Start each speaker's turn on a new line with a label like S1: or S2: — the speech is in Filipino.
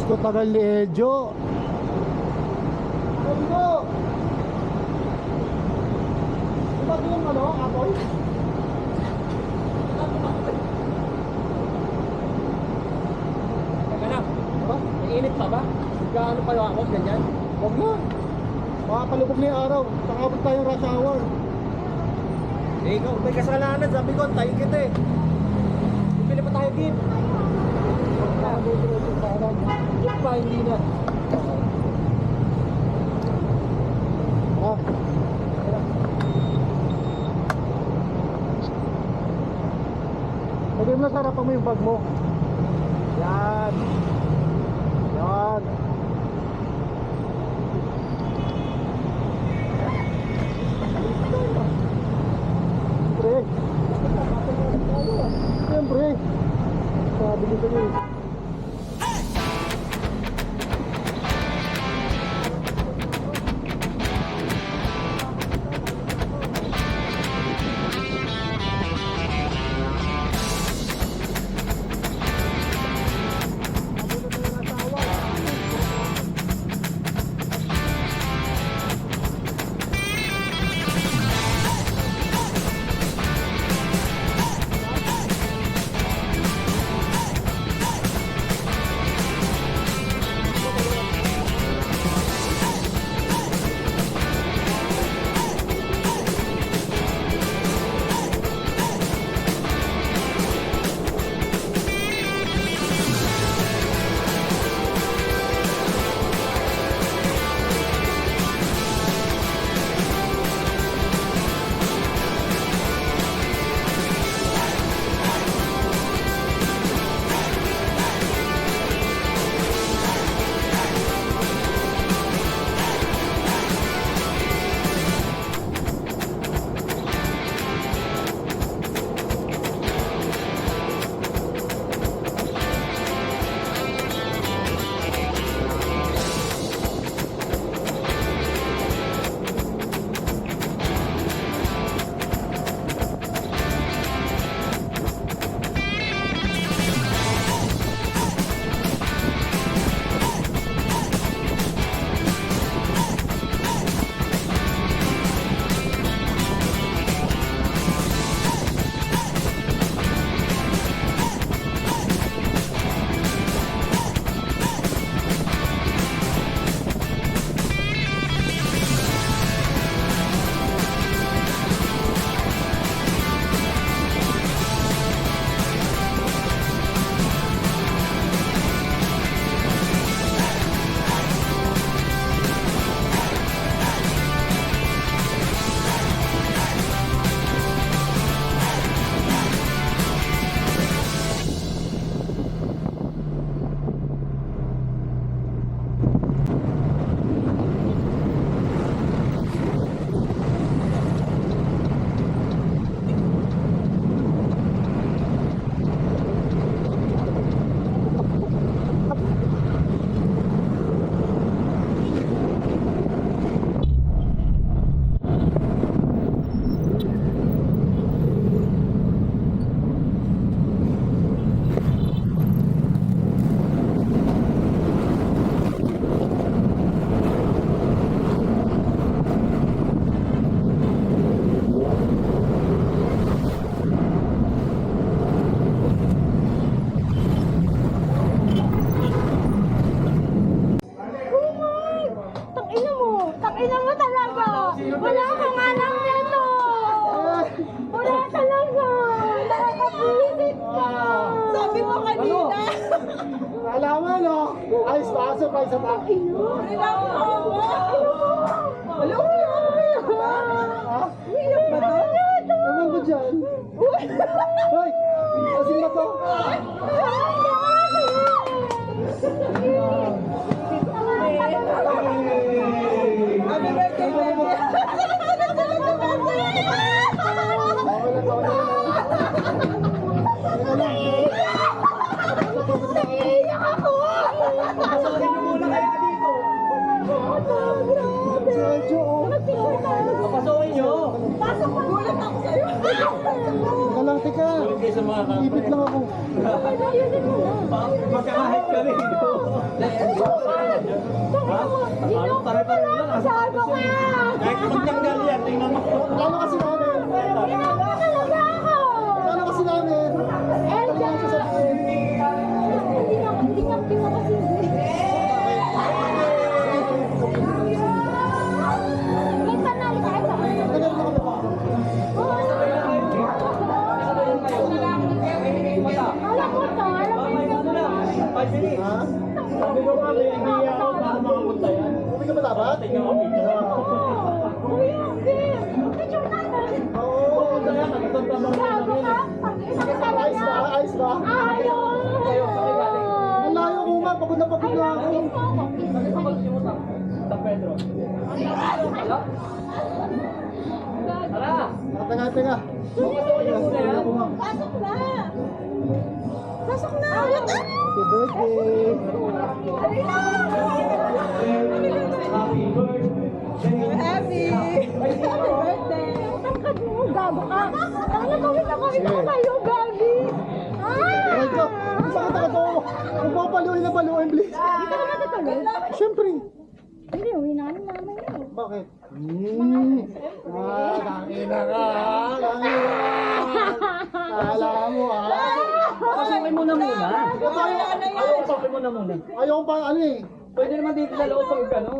S1: ko, tagal ni Edjo. Edjo! Diba yung ano, apoy?
S2: Teka na. Mainit pa ba? Gaano kayo ako? Ganyan?
S1: Huwag na. Makapalubog na yung araw. Takabot tayong rush hour.
S2: Eh, ikaw, may kasalanan. Sabi ko, tayo kita eh. Pili pa tayo din. Yung pa, hindi na.
S1: Ah. Pwede mo na sarapan mo yung bag mo. Yan. Yan. Siyempre. Sabi ko sa'yo. Alaman, no? Ayos ba? Surprise sa akin. Hello? Iyak ba to? Naman ko dyan. Hoy! Asin ba to? Happy birthday, baby! Naiiyak ako! Pasokin nyo muna kayo dito! Pasokin nyo! Pasok ko! Gulat ako sa'yo! Teka lang, teka! Ipit lang ako! Magkakahit ka rin!
S3: Pare-pare lang.
S4: Sago ka!
S2: Kahit magtanggal yan, tingnan mo.
S1: Plano kasi namin.
S4: Ginagawa talaga ako!
S1: Plano kasi namin.
S4: Elja! Hindi nga mo kasi may panalo tayo sa
S1: Tagal na kami ba?
S4: alam mo to, alam mo yun.
S1: Ha?
S2: Sabi ko nga, may idea ako para makapunta yan.
S1: Uwi ka ba dapat?
S2: Tingnan mo, video.
S4: Kuya, Kim, picture natin.
S1: Oo.
S4: Sago ka? Isang sala
S1: Ayos
S4: na.
S1: ba? Ayos ba?
S4: Ayos!
S1: Ang layo ko nga. Pagod na pagod na ako.
S3: San Pedro.
S1: Teka.
S4: Pasok na! Pasok na!
S1: Happy birthday.
S4: Happy birthday! Tangkad mo, gago ka! Ang nakawin ako kayo, Gabi!
S1: Aray ko. Ang sakit ako to. Huwag mo paluin na paluin, please.
S4: Hindi ka naman natuloy?
S1: Siyempre.
S4: Hindi, uwi namin mamaya.
S1: Bakit? Tangina ka. Alam mo
S3: Pasukin mo na muna.
S1: Ayaw pa ano eh.
S3: Pwede naman dito sa loob pag ano.